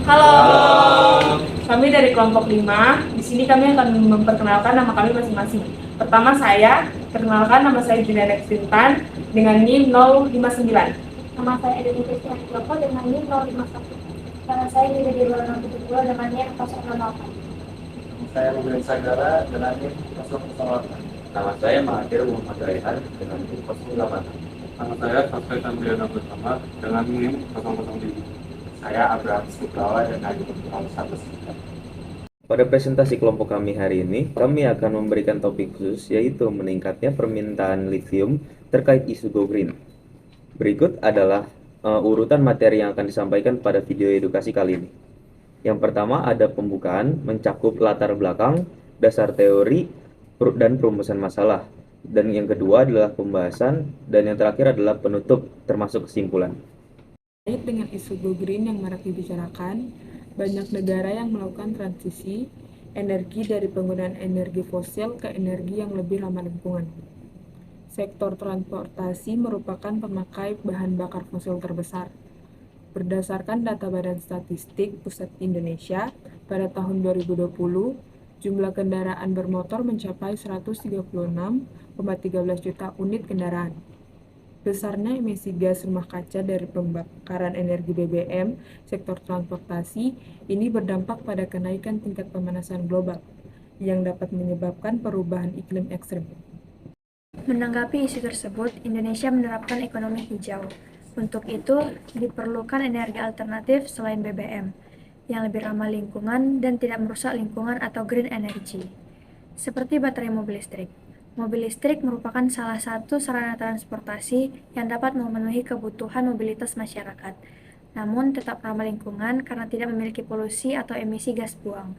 Halo, kami dari kelompok 5. Di sini kami akan memperkenalkan nama kami masing-masing. Pertama saya, perkenalkan nama saya Juliana Extintan dengan NIM 059. Nama saya Edi Kristian Joko dengan NIM 051. Nama saya Nida Dewa 72 dengan NIM 068. Saya Ruben Sagara dengan NIM 008. Nama saya Mahathir Muhammad Raihan dengan NIM 08. Nama saya Safri Tandriana Bersama dengan NIM 007. Saya Abraham Suprawa dengan NIM 01. Pada presentasi kelompok kami hari ini, kami akan memberikan topik khusus yaitu meningkatnya permintaan lithium terkait isu go green. Berikut adalah urutan materi yang akan disampaikan pada video edukasi kali ini. Yang pertama ada pembukaan mencakup latar belakang, dasar teori, dan perumusan masalah. Dan yang kedua adalah pembahasan, dan yang terakhir adalah penutup termasuk kesimpulan. Terkait dengan isu go green yang marak dibicarakan, banyak negara yang melakukan transisi energi dari penggunaan energi fosil ke energi yang lebih ramah lingkungan. Sektor transportasi merupakan pemakai bahan bakar fosil terbesar. Berdasarkan data Badan Statistik Pusat Indonesia, pada tahun 2020, jumlah kendaraan bermotor mencapai 136,13 juta unit kendaraan. Besarnya emisi gas rumah kaca dari pembakaran energi BBM sektor transportasi ini berdampak pada kenaikan tingkat pemanasan global yang dapat menyebabkan perubahan iklim ekstrem. Menanggapi isu tersebut, Indonesia menerapkan ekonomi hijau. Untuk itu, diperlukan energi alternatif selain BBM, yang lebih ramah lingkungan dan tidak merusak lingkungan atau green energy, seperti baterai mobil listrik. Mobil listrik merupakan salah satu sarana transportasi yang dapat memenuhi kebutuhan mobilitas masyarakat, namun tetap ramah lingkungan karena tidak memiliki polusi atau emisi gas buang,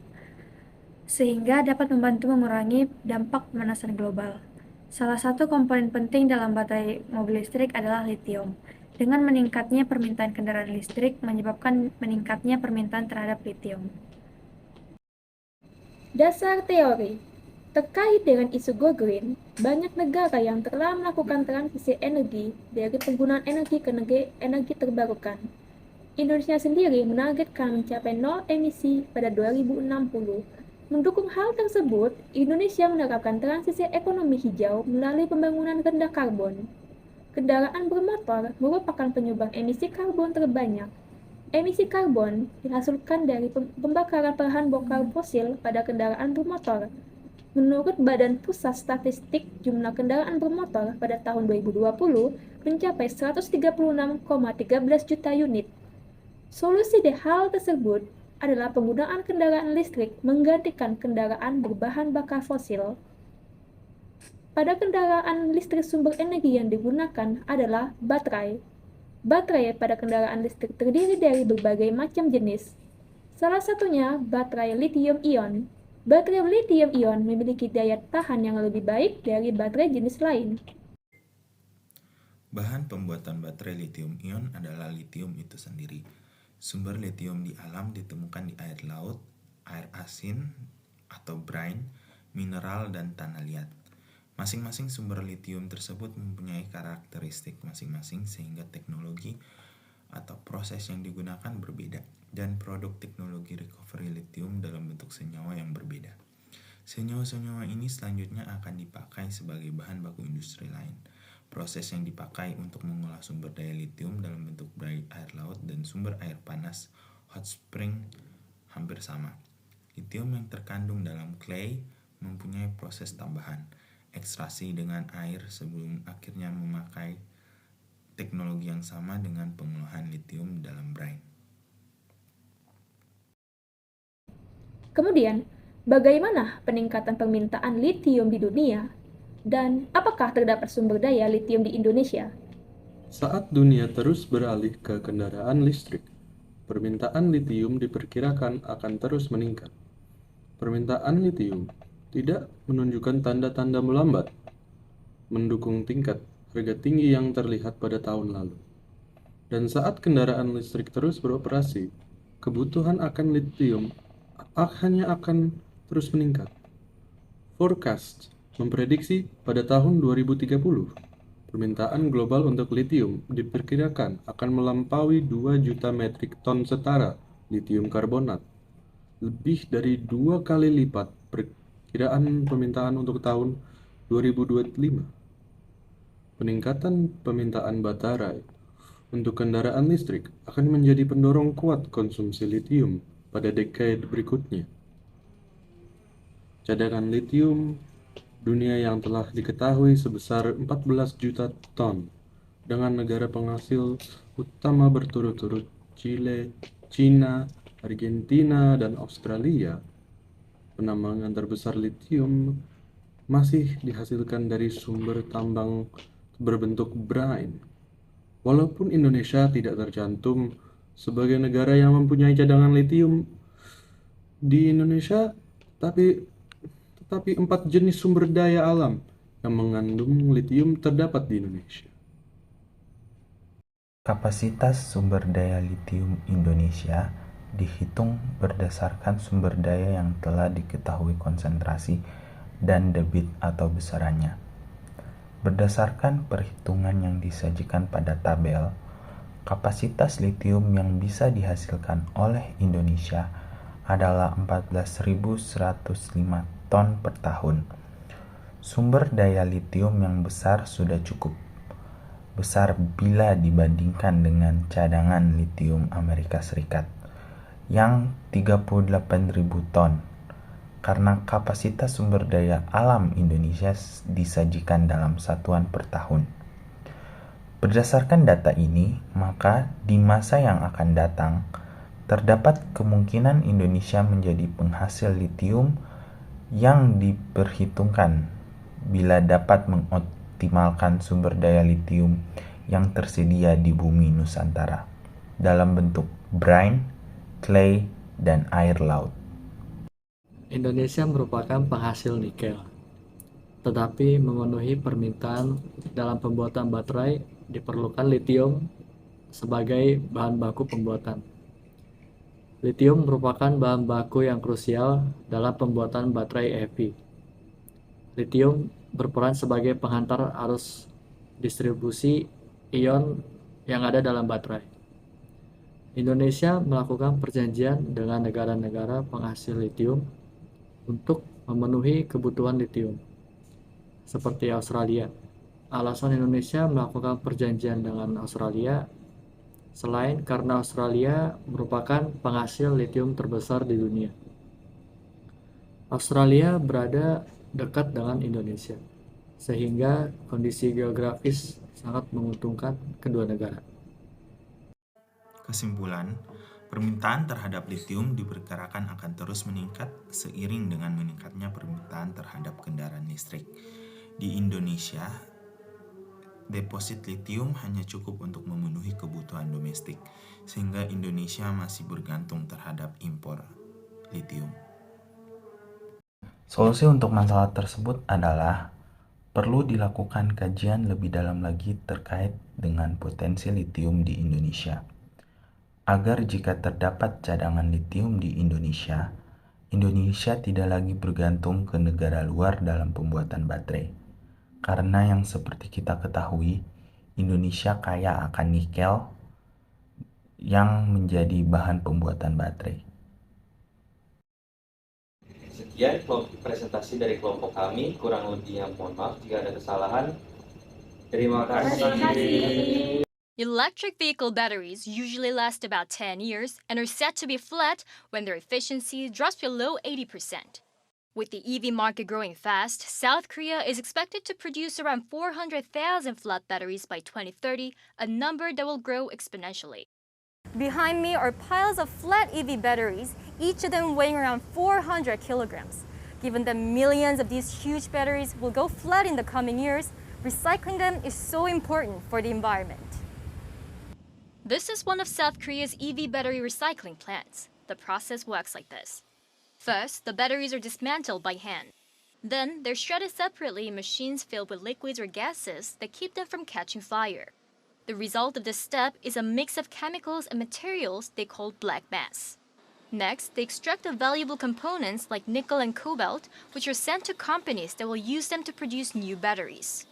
sehingga dapat membantu mengurangi dampak pemanasan global. Salah satu komponen penting dalam baterai mobil listrik adalah litium. Dengan meningkatnya permintaan kendaraan listrik menyebabkan meningkatnya permintaan terhadap litium. Dasar teori. Terkait dengan isu go green, banyak negara yang telah melakukan transisi energi dari penggunaan energi ke energi terbarukan. Indonesia sendiri menargetkan mencapai nol emisi pada 2060. Mendukung hal tersebut, Indonesia menerapkan transisi ekonomi hijau melalui pembangunan rendah karbon. Kendaraan bermotor merupakan penyumbang emisi karbon terbanyak. Emisi karbon dihasilkan dari pembakaran bahan bakar fosil pada kendaraan bermotor. Menurut Badan Pusat Statistik, jumlah kendaraan bermotor pada tahun 2020 mencapai 136,13 juta unit. Solusi dari hal tersebut adalah penggunaan kendaraan listrik menggantikan kendaraan berbahan bakar fosil. Pada kendaraan listrik sumber energi yang digunakan adalah baterai. Baterai pada kendaraan listrik terdiri dari berbagai macam jenis. Salah satunya baterai lithium-ion. Baterai lithium-ion memiliki daya tahan yang lebih baik dari baterai jenis lain. Bahan pembuatan baterai lithium-ion adalah litium itu sendiri. Sumber litium di alam ditemukan di air laut, air asin atau brine, mineral, dan tanah liat. Masing-masing sumber litium tersebut mempunyai karakteristik masing-masing sehingga teknologi atau proses yang digunakan berbeda dan produk teknologi recovery lithium dalam bentuk senyawa yang berbeda. Senyawa-senyawa ini selanjutnya akan dipakai sebagai bahan baku industri lain. Proses yang dipakai untuk mengolah sumber daya litium dalam bentuk air laut dan sumber air panas hot spring hampir sama. Litium yang terkandung dalam clay mempunyai proses tambahan, ekstraksi dengan air sebelum akhirnya memakai teknologi yang sama dengan pengolahan litium dalam brine. Kemudian, bagaimana peningkatan permintaan litium di dunia? Dan apakah terdapat sumber daya litium di Indonesia? Saat dunia terus beralih ke kendaraan listrik, permintaan litium diperkirakan akan terus meningkat. Permintaan litium tidak menunjukkan tanda-tanda melambat, mendukung tingkat harga tinggi yang terlihat pada tahun lalu. Dan saat kendaraan listrik terus beroperasi, kebutuhan akan litium hanya akan terus meningkat. Forecast memprediksi pada tahun 2030, permintaan global untuk litium diperkirakan akan melampaui 2 juta metrik ton setara litium karbonat, lebih dari 2 kali lipat perkiraan permintaan untuk tahun 2025. Peningkatan permintaan baterai untuk kendaraan listrik akan menjadi pendorong kuat konsumsi litium pada dekade berikutnya. Cadangan litium dunia yang telah diketahui sebesar 14 juta ton, dengan negara penghasil utama berturut-turut Chile, China, Argentina, dan Australia. Penambangan terbesar litium masih dihasilkan dari sumber tambang berbentuk brine. Walaupun Indonesia tidak tercantum sebagai negara yang mempunyai cadangan litium di Indonesia, tetapi 4 jenis sumber daya alam yang mengandung litium terdapat di Indonesia. Kapasitas sumber daya litium Indonesia dihitung berdasarkan sumber daya yang telah diketahui konsentrasi dan debit atau besarannya. Berdasarkan perhitungan yang disajikan pada tabel, kapasitas litium yang bisa dihasilkan oleh Indonesia adalah 14.105 ton per tahun. Sumber daya litium yang besar sudah cukup besar bila dibandingkan dengan cadangan litium Amerika Serikat yang 38.000 ton. Karena kapasitas sumber daya alam Indonesia disajikan dalam satuan per tahun. Berdasarkan data ini, maka di masa yang akan datang, terdapat kemungkinan Indonesia menjadi penghasil litium yang diperhitungkan bila dapat mengoptimalkan sumber daya litium yang tersedia di bumi Nusantara dalam bentuk brine, clay, dan air laut. Indonesia merupakan penghasil nikel, tetapi memenuhi permintaan dalam pembuatan baterai diperlukan litium sebagai bahan baku pembuatan. Litium merupakan bahan baku yang krusial dalam pembuatan baterai EV. Litium berperan sebagai penghantar arus distribusi ion yang ada dalam baterai. Indonesia melakukan perjanjian dengan negara-negara penghasil litium untuk memenuhi kebutuhan litium, seperti Australia. Alasan Indonesia melakukan perjanjian dengan Australia selain karena Australia merupakan penghasil litium terbesar di dunia. Australia berada dekat dengan Indonesia, sehingga kondisi geografis sangat menguntungkan kedua negara. Kesimpulan, permintaan terhadap litium diperkirakan akan terus meningkat seiring dengan meningkatnya permintaan terhadap kendaraan listrik. Di Indonesia, deposit litium hanya cukup untuk memenuhi kebutuhan domestik, sehingga Indonesia masih bergantung terhadap impor litium. Solusi untuk masalah tersebut adalah perlu dilakukan kajian lebih dalam lagi terkait dengan potensi litium di Indonesia. Agar jika terdapat cadangan litium di Indonesia, Indonesia tidak lagi bergantung ke negara luar dalam pembuatan baterai. Karena yang seperti kita ketahui, Indonesia kaya akan nikel yang menjadi bahan pembuatan baterai. Sekian presentasi dari kelompok kami, kurang lebihnya mohon maaf jika ada kesalahan. Terima kasih. Electric vehicle batteries usually last about 10 years and are said to be flat when their efficiency drops below 80%. With the EV market growing fast, South Korea is expected to produce around 400,000 flat batteries by 2030, a number that will grow exponentially. Behind me are piles of flat EV batteries, each of them weighing around 400 kilograms. Given that millions of these huge batteries will go flat in the coming years, recycling them is so important for the environment. This is one of South Korea's EV battery recycling plants. The process works like this. First, the batteries are dismantled by hand. Then, they're shredded separately in machines filled with liquids or gases that keep them from catching fire. The result of this step is a mix of chemicals and materials they call black mass. Next, they extract the valuable components like nickel and cobalt, which are sent to companies that will use them to produce new batteries.